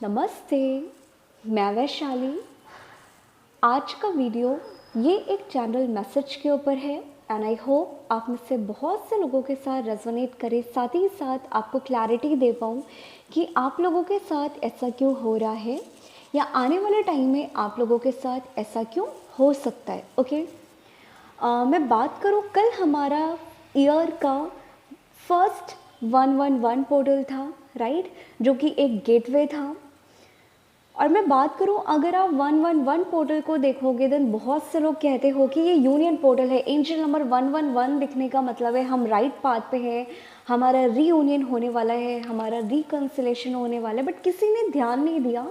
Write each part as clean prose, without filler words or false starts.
नमस्ते, मैं वैशाली। आज का वीडियो ये एक जनरल मैसेज के ऊपर है एंड आई होप आप में से बहुत से लोगों के साथ रेजोनेट करे, साथ ही साथ आपको क्लैरिटी दे पाऊँ कि आप लोगों के साथ ऐसा क्यों हो रहा है या आने वाले टाइम में आप लोगों के साथ ऐसा क्यों हो सकता है। ओके, मैं बात करूँ, कल हमारा ईयर का फर्स्ट 111 पोर्टल था, राइट, जो कि एक गेटवे था। और मैं बात करूं, अगर आप 111 पोर्टल को देखोगे देन बहुत से लोग कहते हो कि ये यूनियन पोर्टल है। एंजल नंबर 111 दिखने का मतलब है हम राइट पाथ पे हैं, हमारा रीयूनियन होने वाला है, हमारा रिकन्सिलेशन होने वाला है। बट किसी ने ध्यान नहीं दिया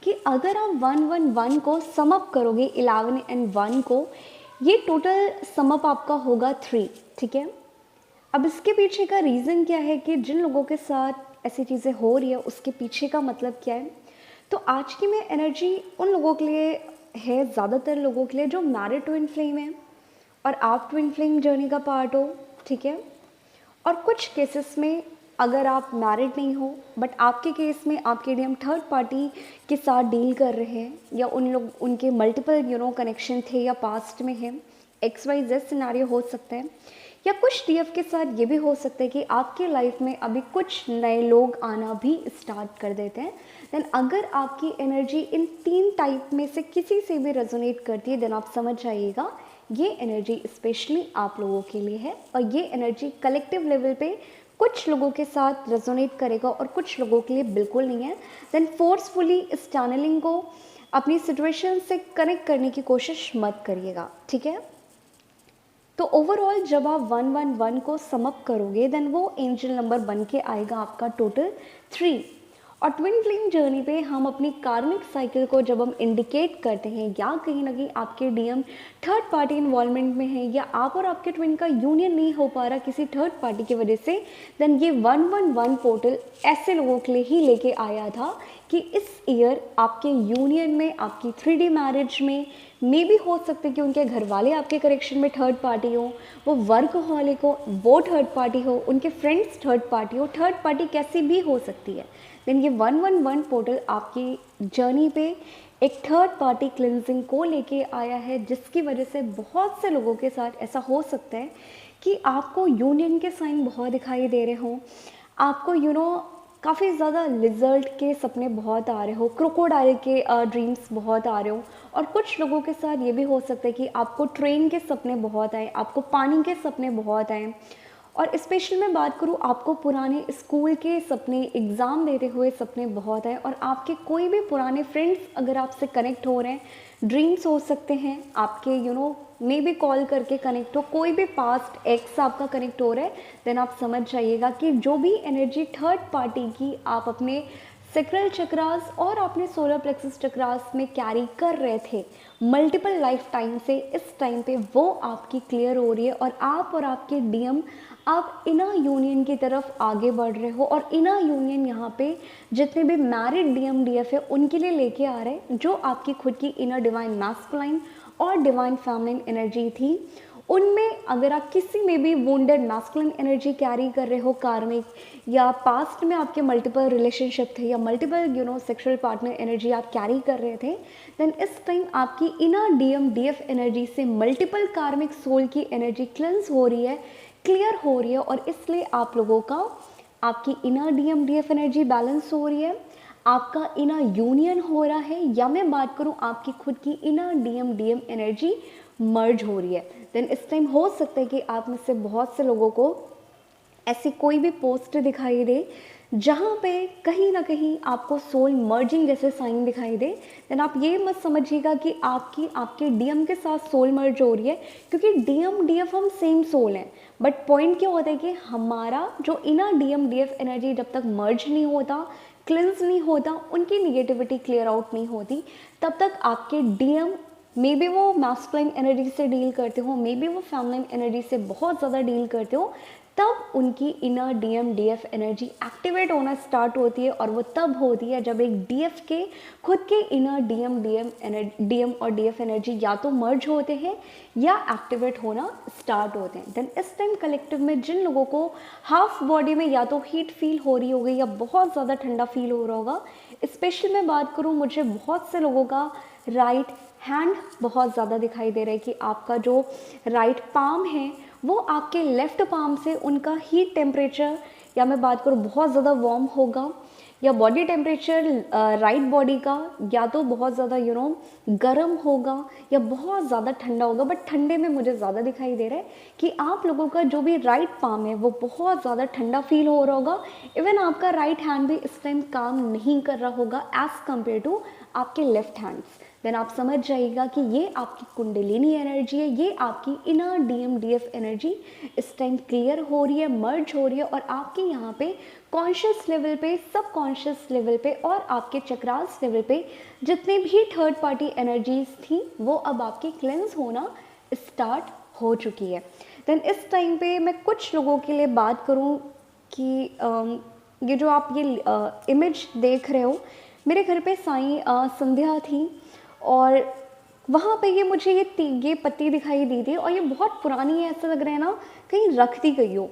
कि अगर आप 111 को समअप करोगे 11 एंड 1 को, ये टोटल समअप आपका होगा 3। ठीक है, अब इसके पीछे का रीज़न क्या है कि जिन लोगों के साथ ऐसी चीज़ें हो रही है उसके पीछे का मतलब क्या है। तो आज की मैं एनर्जी उन लोगों के लिए है, ज़्यादातर लोगों के लिए जो मैरिड ट्विन फ्लेम है और आप ट्विन फ्लेम जर्नी का पार्ट हो। ठीक है, और कुछ केसेस में अगर आप मैरिड नहीं हो बट आपके केस में आपके डीएम थर्ड पार्टी के साथ डील कर रहे हैं या उन लोग उनके मल्टीपल कनेक्शन थे या पास्ट में है, XYZ सिनेरियो हो सकता है। या कुछ डीएफ के साथ ये भी हो सकता है कि आपके लाइफ में अभी कुछ नए लोग आना भी स्टार्ट कर देते हैं। देन अगर आपकी एनर्जी इन 3 टाइप में से किसी से भी रेजोनेट करती है देन आप समझ जाइएगा ये एनर्जी स्पेशली आप लोगों के लिए है। और ये एनर्जी कलेक्टिव लेवल पे कुछ लोगों के साथ रेजोनेट करेगा और कुछ लोगों के लिए बिल्कुल नहीं है। देन फोर्सफुली इस चैनलिंग को अपनी सिचुएशन से कनेक्ट करने की कोशिश मत करिएगा। ठीक है, तो ओवरऑल जब आप 111 को समअप करोगे देन वो एंजल नंबर बन के आएगा आपका टोटल 3। और ट्विन फ्लेम जर्नी पे हम अपनी कार्मिक साइकिल को जब हम इंडिकेट करते हैं या कहीं ना कहीं आपके डीएम थर्ड पार्टी इन्वॉल्वमेंट में है या आप और आपके ट्विन का यूनियन नहीं हो पा रहा किसी थर्ड पार्टी की वजह से, देन ये 111 पोर्टल ऐसे लोगों के लिए ही लेके आया था कि इस ईयर आपके यूनियन में, आपकी 3D मैरिज में मे भी हो सकते कि उनके घर वाले आपके करेक्शन में थर्ड पार्टी हो, वो वर्कहॉलिक हो वो थर्ड पार्टी हो, उनके फ्रेंड्स थर्ड पार्टी हो, थर्ड पार्टी कैसी भी हो सकती है। देन ये 111 पोर्टल आपकी जर्नी पे एक थर्ड पार्टी क्लिनजिंग को लेके आया है, जिसकी वजह से बहुत से लोगों के साथ ऐसा हो सकता है कि आपको यूनियन के साइन बहुत दिखाई दे रहे हों, आपको काफ़ी ज़्यादा लिजर्ट के सपने बहुत आ रहे हो, क्रोकोडाइल के ड्रीम्स बहुत आ रहे हो। और कुछ लोगों के साथ ये भी हो सकता है कि आपको ट्रेन के सपने बहुत आए, आपको पानी के सपने बहुत आए। और स्पेशल मैं बात करूँ, आपको पुराने स्कूल के सपने, एग्ज़ाम देते हुए सपने बहुत आए। और आपके कोई भी पुराने फ्रेंड्स अगर आपसे कनेक्ट हो रहे हैं, ड्रीम्स हो सकते हैं आपके, मे भी कॉल करके कनेक्ट हो, कोई भी पास्ट एक्स आपका कनेक्ट हो रहा है, देन आप समझ जाइएगा कि जो भी एनर्जी थर्ड पार्टी की आप अपने सेक्रल चक्रास और अपने सोलर प्लेक्सस चक्रास में कैरी कर रहे थे मल्टीपल लाइफ टाइम से, इस टाइम पे वो आपकी क्लियर हो रही है। और आप और आपके डीएम आप इनर यूनियन की तरफ आगे बढ़ रहे हो। और इनर यूनियन यहाँ पे जितने भी मैरिड डीएम डीएफ है उनके लिए लेके आ रहे हैं, जो आपकी खुद की इनर डिवाइन मैस्कुलाइन और डिवाइन फेमिनिन एनर्जी थी। उनमें अगर आप किसी में भी वुंडेड मैस्कुलिन एनर्जी कैरी कर रहे हो कार्मिक, या पास्ट में आपके मल्टीपल रिलेशनशिप थे या मल्टीपल सेक्सुअल पार्टनर एनर्जी आप कैरी कर रहे थे, देन इस टाइम आपकी इनर डीएम डीएफ एनर्जी से मल्टीपल कार्मिक सोल की एनर्जी क्लेंस हो रही है, क्लियर हो रही है। और इसलिए आप लोगों का आपकी inner DM DF energy balance हो रही है, आपका इनर यूनियन हो रहा है, या मैं बात करूं आपकी खुद की इनर डीएम डीएम एनर्जी मर्ज हो रही है। देन इस टाइम हो सकता है कि आप में से बहुत से लोगों को ऐसी कोई भी पोस्ट दिखाई दे जहाँ पे कहीं ना कहीं आपको सोल मर्जिंग जैसे साइन दिखाई दे। देन आप ये मत समझिएगा कि आपके डीएम के साथ सोल मर्ज हो रही है, क्योंकि डीएम डीएफ हम सेम सोल हैं। बट पॉइंट क्या होता है कि हमारा जो इनर डीएम डीएफ एनर्जी जब तक मर्ज नहीं होता, क्लिंस नहीं होता, उनकी निगेटिविटी क्लियर आउट नहीं होती, तब तक आपके डीएम मे बी वो मैस्कुलिन एनर्जी से डील करते हो, मे बी वो फेमिनिन एनर्जी से बहुत ज़्यादा डील करते हो, तब उनकी inner DM DF energy activate होना स्टार्ट होती है, और वो तब होती है जब एक डीएफ के खुद के इनर डीएम और डीएफ एनर्जी या तो मर्ज होते हैं या एक्टिवेट होना स्टार्ट होते हैं। देन इस टाइम कलेक्टिव में जिन लोगों को हाफ बॉडी में या तो हीट फील हो रही होगी या बहुत ज़्यादा ठंडा फील हो रहा होगा, स्पेशली मैं बात करूँ, मुझे बहुत से लोगों का राइट हैंड बहुत ज़्यादा दिखाई दे रहा है कि आपका जो राइट पाम है वो आपके लेफ्ट पाम से उनका हीट टेम्परेचर, या मैं बात करूँ बहुत ज़्यादा वार्म होगा, या बॉडी टेम्परेचर राइट बॉडी का या तो बहुत ज़्यादा गर्म होगा या बहुत ज़्यादा ठंडा होगा। बट ठंडे में मुझे ज़्यादा दिखाई दे रहा है कि आप लोगों का जो भी राइट पाम है वो बहुत ज़्यादा ठंडा फील हो रहा होगा। इवन आपका राइट हैंड भी इस टाइम काम नहीं कर रहा होगा एज़ कम्पेयर टू आपके लेफ्ट हैंड्स। देन आप समझ जाइएगा कि ये आपकी कुंडलिनी एनर्जी है, ये आपकी इनर डीएम डीएफ एनर्जी इस टाइम क्लियर हो रही है, मर्ज हो रही है, और आपके यहाँ पे कॉन्शियस लेवल पे, सब कॉन्शियस लेवल पे और आपके चक्रास लेवल पे जितनी भी थर्ड पार्टी एनर्जीज थी वो अब आपकी क्लेंस होना स्टार्ट हो चुकी है। देन इस टाइम पे मैं कुछ लोगों के लिए बात करूँ कि ये जो आप ये इमेज देख रहे हो, मेरे घर पे साईं संध्या थी और वहाँ पे ये मुझे ये पत्ती दिखाई दी थी, और ये बहुत पुरानी है, ऐसा लग रहा है ना कहीं रख दी गई हो।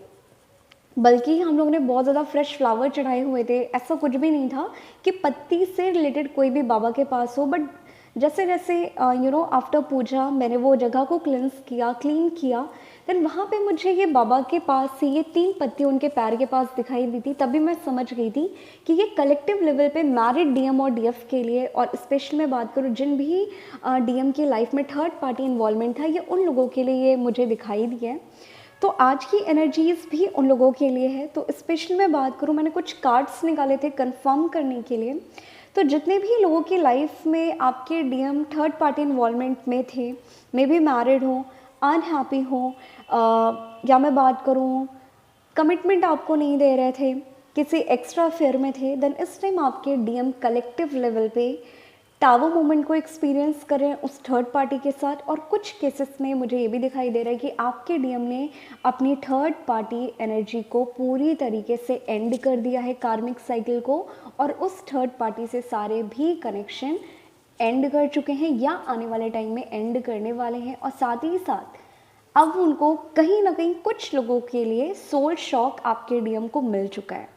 बल्कि हम लोगों ने बहुत ज़्यादा फ्रेश फ्लावर चढ़ाए हुए थे, ऐसा कुछ भी नहीं था कि पत्ती से रिलेटेड कोई भी बाबा के पास हो। बट जैसे जैसे आफ्टर पूजा मैंने वो जगह को क्लीन किया, देन वहाँ पे मुझे ये बाबा के पास से ये 3 पत्ती उनके पैर के पास दिखाई दी थी। तभी मैं समझ गई थी कि ये कलेक्टिव लेवल पे मैरिड डीएम और डीएफ के लिए, और स्पेशली मैं बात करूँ जिन भी डीएम की लाइफ में थर्ड पार्टी इन्वॉल्वमेंट था, ये उन लोगों के लिए ये मुझे दिखाई दी है। तो आज की एनर्जीज़ भी उन लोगों के लिए है। तो स्पेशली मैं बात करूँ, मैंने कुछ कार्ड्स निकाले थे कंफर्म करने के लिए। तो जितने भी लोगों की लाइफ में आपके डीएम थर्ड पार्टी इन्वॉल्वमेंट में थे, मे बी मैरिड हो, अनहैप्पी हो, या मैं बात करूँ कमिटमेंट आपको नहीं दे रहे थे, किसी एक्स्ट्रा अफेयर में थे, देन इस टाइम आपके डीएम कलेक्टिव लेवल पे टावर मोमेंट को एक्सपीरियंस करें उस थर्ड पार्टी के साथ। और कुछ केसेस में मुझे ये भी दिखाई दे रहा है कि आपके डीएम ने अपनी थर्ड पार्टी एनर्जी को पूरी तरीके से एंड कर दिया है, कार्मिक साइकिल को, और उस थर्ड पार्टी से सारे भी कनेक्शन एंड कर चुके हैं या आने वाले टाइम में एंड करने वाले हैं। और साथ ही साथ अब उनको कहीं ना कहीं कुछ लोगों के लिए सोल शॉक आपके डीएम को मिल चुका है,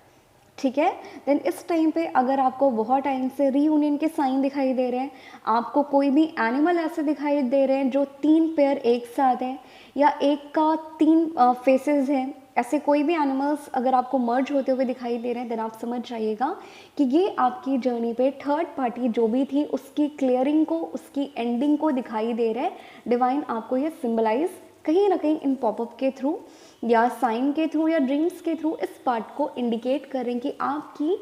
ठीक है। देन इस टाइम पे अगर आपको बहुत टाइम से रीयूनियन के साइन दिखाई दे रहे हैं, आपको कोई भी एनिमल ऐसे दिखाई दे रहे हैं जो 3 पेयर एक साथ हैं, या एक का 3 फेसेस हैं, ऐसे कोई भी एनिमल्स अगर आपको मर्ज होते हुए दिखाई दे रहे हैं, देन आप समझ जाइएगा कि ये आपकी जर्नी पे थर्ड पार्टी जो भी थी उसकी क्लियरिंग को, उसकी एंडिंग को दिखाई दे रहा है। डिवाइन आपको ये सिंबलाइज कहीं ना कहीं इन पॉपअप के थ्रू या साइन के थ्रू या ड्रीम्स के थ्रू इस पार्ट को इंडिकेट करें कि आपकी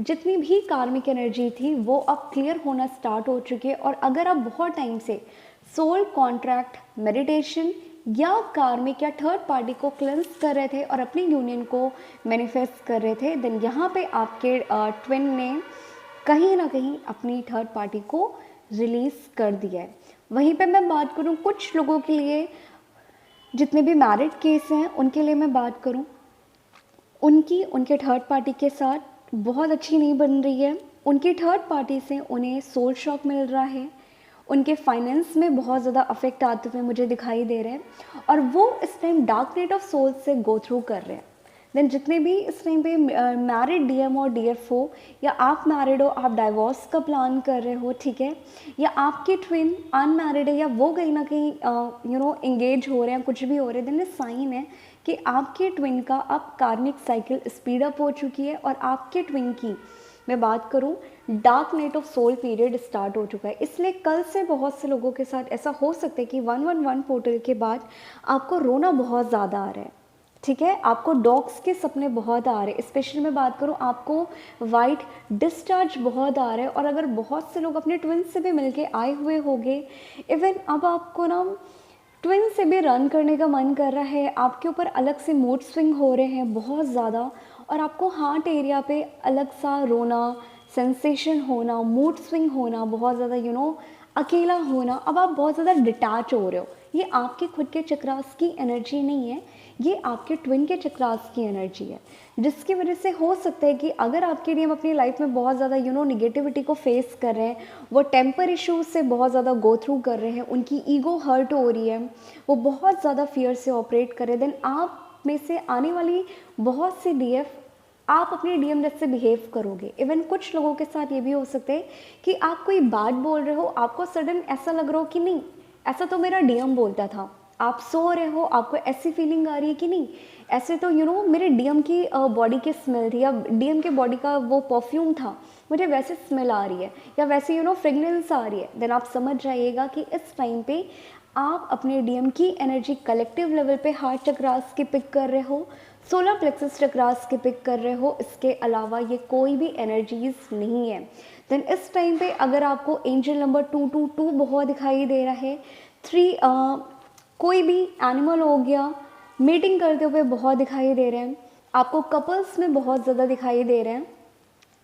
जितनी भी कार्मिक एनर्जी थी वो अब क्लियर होना स्टार्ट हो चुकी है। और अगर आप बहुत टाइम से सोल कॉन्ट्रैक्ट, मेडिटेशन या कार्मिक या थर्ड पार्टी को क्लेंस कर रहे थे और अपनी यूनियन को मैनिफेस्ट कर रहे थे, देन यहाँ पे आपके ट्विन ने कहीं ना कहीं अपनी थर्ड पार्टी को रिलीज़ कर दिया है। वहीं पे मैं बात करूँ कुछ लोगों के लिए, जितने भी मैरिड केस हैं उनके लिए मैं बात करूं, उनके थर्ड पार्टी के साथ बहुत अच्छी नहीं बन रही है। उनकी थर्ड पार्टी से उन्हें सोल शॉक मिल रहा है, उनके फाइनेंस में बहुत ज़्यादा अफेक्ट आते हुए मुझे दिखाई दे रहे हैं, और वो इस time dark night of soul से गो थ्रू कर रहे हैं। देन जितने भी इस टाइम पे मैरिड डीएम और डीएफ हो, या आप मैरिड हो, आप डाइवोर्स का प्लान कर रहे हो, ठीक है, या आपके ट्विन अनमैरिड है या वो कहीं ना कहीं एंगेज हो रहे हैं, कुछ भी हो रहे हैं, देन साइन है कि आपके ट्विन का अब कार्मिक साइकिल स्पीड अप हो चुकी है, और आपके ट्विन की मैं बात करूं dark night of soul period start हो चुका है। इसलिए कल से बहुत से लोगों के साथ ऐसा हो सकता है कि 111 पोर्टल के बाद आपको रोना बहुत ज़्यादा आ रहा है, ठीक है, आपको डॉग्स के सपने बहुत आ रहे हैं। स्पेशली मैं बात करूं आपको वाइट डिस्चार्ज बहुत आ रहा है, और अगर बहुत से लोग अपने ट्विन से भी मिलके आए हुए होंगे, इवन अब आपको ना ट्विन से भी रन करने का मन कर रहा है, आपके ऊपर अलग से मूड स्विंग हो रहे हैं बहुत ज़्यादा, और आपको हार्ट एरिया पे अलग सा रोना, सेंसेशन होना, मूड स्विंग होना, बहुत ज़्यादा अकेला होना, अब आप बहुत ज़्यादा डिटैच हो रहे हो। ये आपके खुद के चक्रास की एनर्जी नहीं है, ये आपके ट्विन के चक्रास की एनर्जी है, जिसकी वजह से हो सकता है कि अगर आपके डीएम अपनी लाइफ में बहुत ज़्यादा निगेटिविटी को फेस कर रहे हैं, वो टेम्पर इश्यूज से बहुत ज़्यादा गो थ्रू कर रहे हैं, उनकी ईगो हर्ट हो रही है, वो बहुत ज़्यादा फियर से ऑपरेट कर रहे हैं, देन आप में से आने वाली बहुत सी डीएफ आप अपने डीएम जैसे बिहेव करोगे। इवन कुछ लोगों के साथ ये भी हो सकता है कि आप कोई बात बोल रहे हो, आपको सडन ऐसा लग रहा हो कि नहीं, ऐसा तो मेरा डीएम बोलता था। आप सो रहे हो, आपको ऐसी फीलिंग आ रही है कि नहीं, ऐसे तो मेरे डीएम की बॉडी की स्मेल थी, या डीएम के बॉडी का वो परफ्यूम था, मुझे वैसे स्मेल आ रही है, या वैसे फ्रेगनेंस आ रही है। देन आप समझ जाइएगा कि इस टाइम पे आप अपने डीएम की एनर्जी कलेक्टिव लेवल पे हार्ट चक्रास की पिक कर रहे हो, सोलर प्लेक्सस चक्रास की पिक कर रहे हो। इसके अलावा ये कोई भी एनर्जीज नहीं है। देन इस टाइम पे अगर आपको एंजल नंबर 222 बहुत दिखाई दे रहा है, 3 कोई भी एनिमल हो गया, मीटिंग करते हुए बहुत दिखाई दे रहे हैं, आपको कपल्स में बहुत ज़्यादा दिखाई दे रहे हैं,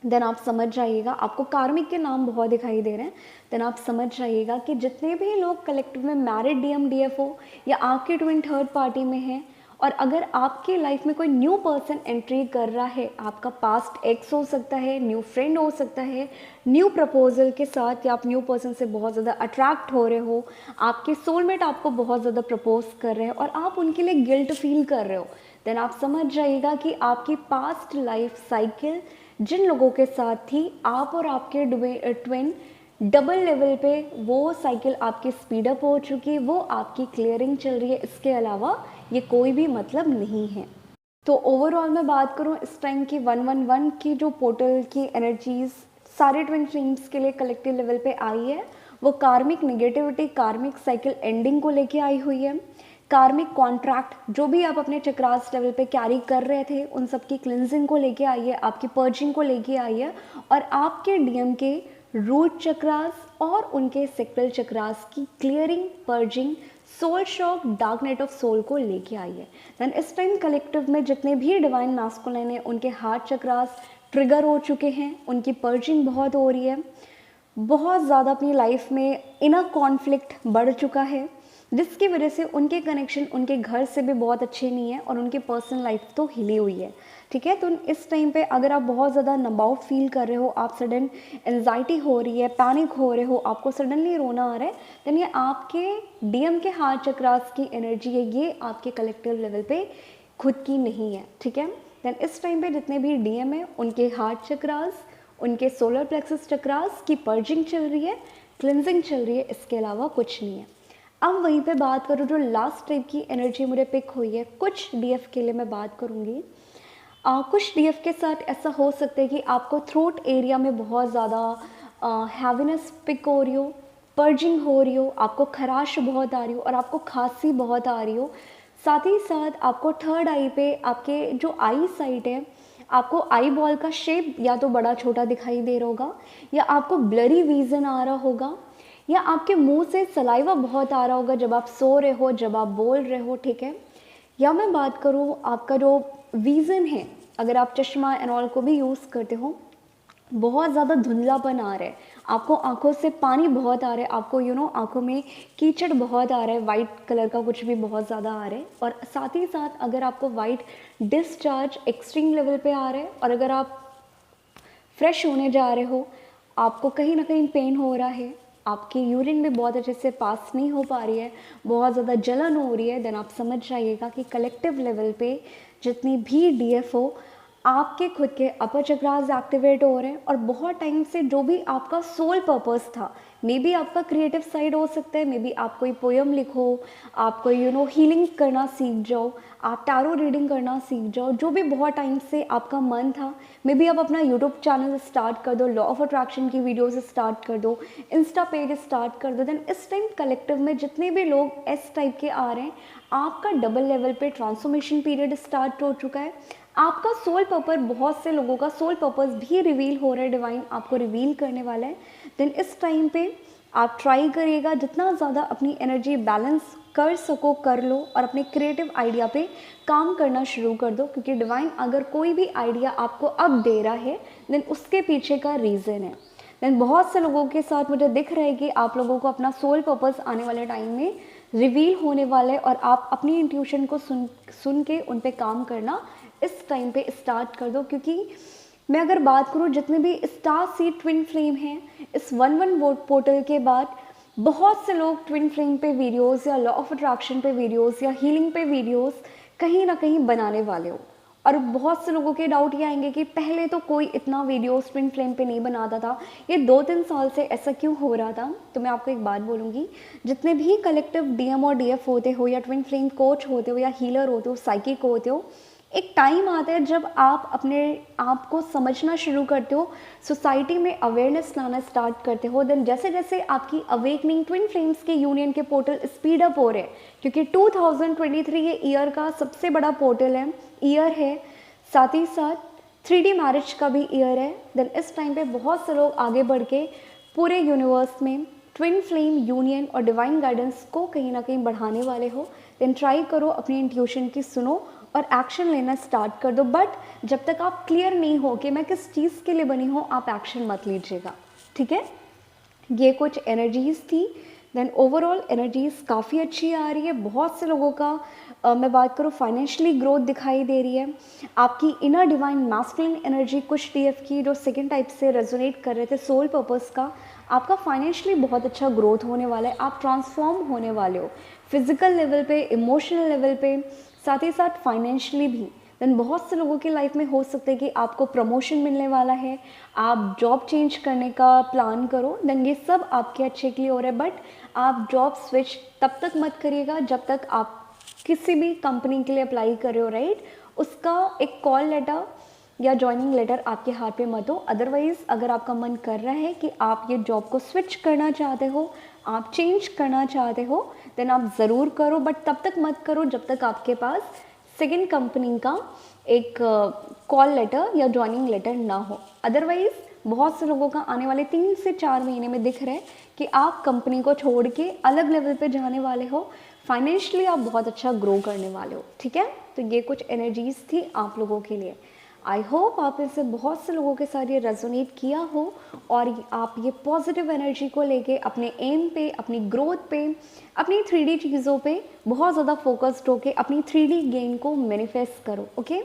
देन आप समझ जाइएगा, आपको कार्मिक के नाम बहुत दिखाई दे रहे हैं, देन आप समझ जाइएगा कि जितने भी लोग कलेक्टिव में मैरिड डीएम डीएफ हो या आपके ट्विन थर्ड पार्टी में हैं, और अगर आपके लाइफ में कोई न्यू पर्सन एंट्री कर रहा है, आपका पास्ट एक्स हो सकता है, न्यू फ्रेंड हो सकता है, न्यू प्रपोजल के साथ, या आप न्यू पर्सन से बहुत ज़्यादा अट्रैक्ट हो रहे हो, आपके सोलमेट आपको बहुत ज़्यादा प्रपोज कर रहे हैं और आप उनके लिए गिल्ट फील कर रहे हो, देन आप समझ जाइएगा कि आपकी पास्ट लाइफ साइकिल जिन लोगों के साथ थी, आप और आपके ट्विन डबल लेवल पे वो साइकिल आपकी स्पीड अप हो चुकी, वो आपकी क्लियरिंग चल रही है। इसके अलावा ये कोई भी मतलब नहीं है। तो ओवरऑल मैं बात करूँ इस टाइम की 111 की जो पोर्टल की एनर्जीज सारे ट्विन फ्लेम्स के लिए कलेक्टिव लेवल पे आई है, वो कार्मिक नेगेटिविटी, कार्मिक साइकिल एंडिंग को लेके आई हुई है। कार्मिक कॉन्ट्रैक्ट जो भी आप अपने चक्रास लेवल पे कैरी कर रहे थे, उन सब की क्लिनजिंग को लेके आई है, आपकी पर्जिंग को लेके आई है, और आपके डीएम के रूट चक्रास और उनके सेक्टल चक्रास की clearing, purging, soul shock, dark night of soul को लेके आई है। देन इस टाइम कलेक्टिव में जितने भी डिवाइन मैस्कुलिन है, उनके हार्ट चक्रास ट्रिगर हो चुके हैं, उनकी पर्जिंग बहुत हो रही है, बहुत ज़्यादा अपनी लाइफ में इनर कॉन्फ्लिक्ट बढ़ चुका है, जिसकी वजह से उनके कनेक्शन उनके घर से भी बहुत अच्छे नहीं है और उनकी पर्सनल लाइफ तो हिली हुई है। ठीक है, तो इस टाइम पे अगर आप बहुत ज़्यादा नबाउ फील कर रहे हो, आप सडन एंजाइटी हो रही है, पैनिक हो रहे हो, आपको सडनली रोना आ रहा है, देन ये आपके डीएम के हार्ट चक्रास की एनर्जी है, ये आपके कलेक्टिव लेवल पे खुद की नहीं है। ठीक है, देन इस टाइम पे जितने भी डीएम है, उनके हार्ट चक्रास, उनके सोलर प्लेक्सस चक्रास की पर्जिंग चल रही है, क्लिनजिंग चल रही है, इसके अलावा कुछ नहीं है। अब वहीं पे बात करूँ जो लास्ट टाइप की एनर्जी मुझे पिक हुई है, कुछ डीएफ के लिए मैं बात करूँगी। कुछ डीएफ के साथ ऐसा हो सकता है कि आपको थ्रोट एरिया में बहुत ज़्यादा हैवीनेस पिक हो रही हो, पर्जिंग हो रही हो, आपको खराश बहुत आ रही हो और आपको खांसी बहुत आ रही हो। साथ ही साथ आपको थर्ड आई पे आपके जो आई साइड है, आपको आई बॉल का शेप या तो बड़ा छोटा दिखाई दे रहा होगा, या आपको ब्लरी विजन आ रहा होगा, या आपके मुंह से सलाइवा बहुत आ रहा होगा जब आप सो रहे हो, जब आप बोल रहे हो। ठीक है, या मैं बात करूँ आपका जो विज़न है, अगर आप चश्मा एंड ऑल को भी यूज़ करते हो, बहुत ज़्यादा धुंधलापन आ रहा है, आपको आंखों से पानी बहुत आ रहा है, आपको आंखों में कीचड़ बहुत आ रहा है, वाइट कलर का कुछ भी बहुत ज़्यादा आ रहा है, और साथ ही साथ अगर आपको वाइट डिस्चार्ज एक्सट्रीम लेवल पे आ रहा है, और अगर आप फ्रेश होने जा रहे हो, आपको कहीं ना कहीं पेन हो रहा है, आपकी यूरिन भी बहुत अच्छे से पास नहीं हो पा रही है, बहुत ज़्यादा जलन हो रही है, देन आप समझ जाइएगा कि कलेक्टिव लेवल पे जितनी भी डीएफ हो, आपके खुद के अपर चक्रास एक्टिवेट हो रहे हैं, और बहुत टाइम से जो भी आपका सोल पर्पस था, मे बी आपका क्रिएटिव साइड हो सकता है, मे बी आप कोई पोएम लिखो, आप कोई हीलिंग करना सीख जाओ, आप टैरो रीडिंग करना सीख जाओ, जो भी बहुत टाइम से आपका मन था, मे बी आप अपना यूट्यूब चैनल स्टार्ट कर दो, लॉ ऑफ अट्रैक्शन की वीडियोस स्टार्ट कर दो, इंस्टा पेज स्टार्ट कर दो। देन इस टाइम कलेक्टिव में जितने भी लोग इस टाइप के आ रहे हैं, आपका डबल लेवल पे ट्रांसफॉर्मेशन पीरियड स्टार्ट हो चुका है, आपका सोल पर्पस, बहुत से लोगों का सोल पर्पस भी रिवील हो रहा है, डिवाइन आपको रिवील करने वाला है। देन इस टाइम पे आप ट्राई करिएगा जितना ज़्यादा अपनी एनर्जी बैलेंस कर सको कर लो, और अपने क्रिएटिव आइडिया पे काम करना शुरू कर दो, क्योंकि डिवाइन अगर कोई भी आइडिया आपको अब दे रहा है, देन उसके पीछे का रीज़न है। देन बहुत से लोगों के साथ मुझे दिख रहा है कि आप लोगों को अपना सोल पर्पस आने वाले टाइम में रिवील होने वाले और आप अपनी इंट्यूशन को सुन के उन पे काम करना इस टाइम पे स्टार्ट कर दो। क्योंकि मैं अगर बात करूँ, जितने भी स्टार सीड ट्विन फ्लेम हैं, इस 1-1 वोट पोर्टल के बाद बहुत से लोग ट्विन फ्लेम पे वीडियोस या लॉ ऑफ अट्रैक्शन पे वीडियोस या हीलिंग पे वीडियोस कहीं ना कहीं बनाने वाले हो। और बहुत से लोगों के डाउट ये आएंगे कि पहले तो कोई इतना वीडियोस ट्विन फ्लेम पे नहीं बनाता था, ये 2-3 साल से ऐसा क्यों हो रहा था। तो मैं आपको एक बात बोलूँगी, जितने भी कलेक्टिव डीएम और डीएफ होते हो या ट्विन फ्लेम कोच होते हो या हीलर होते हो, साइकिक होते हो, एक टाइम आता है जब आप अपने आप को समझना शुरू करते हो, सोसाइटी में अवेयरनेस लाना स्टार्ट करते हो। देन जैसे जैसे आपकी अवेकनिंग ट्विन फ्लेम्स के यूनियन के पोर्टल स्पीड अप हो रहे हैं, क्योंकि 2023 ये ईयर का सबसे बड़ा पोर्टल है, ईयर है, साथ ही साथ 3D मैरिज का भी ईयर है। देन इस टाइम पे बहुत से लोग आगे बढ़ के पूरे यूनिवर्स में ट्विन फ्लेम यूनियन और डिवाइन गाइडेंस को कहीं ना कहीं बढ़ाने वाले हो। देन ट्राई करो, अपनी इंट्यूशन की सुनो और एक्शन लेना स्टार्ट कर दो। बट जब तक आप क्लियर नहीं हो कि मैं किस चीज़ के लिए बनी हूँ, आप एक्शन मत लीजिएगा, ठीक है। ये कुछ एनर्जीज़ थी। देन ओवरऑल एनर्जीज़ काफ़ी अच्छी आ रही है। बहुत से लोगों का मैं बात करूँ, फाइनेंशियली ग्रोथ दिखाई दे रही है। आपकी इनर डिवाइन मैस्कुलिन एनर्जी कुछ डीएफ की जो सेकंड टाइप से रेजोनेट कर रहे थे सोल पर्पस का, आपका फाइनेंशियली बहुत अच्छा ग्रोथ होने वाला है। आप ट्रांसफॉर्म होने वाले हो फिजिकल लेवल पे, इमोशनल लेवल पे, साथ ही साथ फाइनेंशियली भी। देन बहुत से लोगों की लाइफ में हो सकता है कि आपको प्रमोशन मिलने वाला है, आप जॉब चेंज करने का प्लान करो। देन ये सब आपके अच्छे के लिए हो रहा है। बट आप जॉब स्विच तब तक मत करिएगा जब तक आप किसी भी कंपनी के लिए अप्लाई कर रहे हो, राइट, उसका एक कॉल लेटर या ज्वाइनिंग लेटर आपके हाथ पे मत हो। अदरवाइज़ अगर आपका मन कर रहा है कि आप ये जॉब को स्विच करना चाहते हो, आप चेंज करना चाहते हो, देन आप ज़रूर करो। बट तब तक मत करो जब तक आपके पास सेकेंड कंपनी का एक कॉल लेटर या ज्वाइनिंग लेटर ना हो। अदरवाइज़ बहुत से लोगों का आने वाले 3 से 4 महीने में दिख रहा है कि आप कंपनी को छोड़ के अलग लेवल पे जाने वाले हो। फाइनेंशियली आप बहुत अच्छा ग्रो करने वाले हो, ठीक है। तो ये कुछ एनर्जीज़ थी आप लोगों के लिए। आई होप आप इसे बहुत से लोगों के साथ ये रेजोनेट किया हो और आप ये पॉजिटिव एनर्जी को लेके अपने एम पे, अपनी ग्रोथ पे, अपनी 3D चीज़ों पे बहुत ज़्यादा फोकस्ड होके अपनी 3D गेन को मैनिफेस्ट करो। ओके,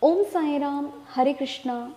ओम साई राम, हरे कृष्णा।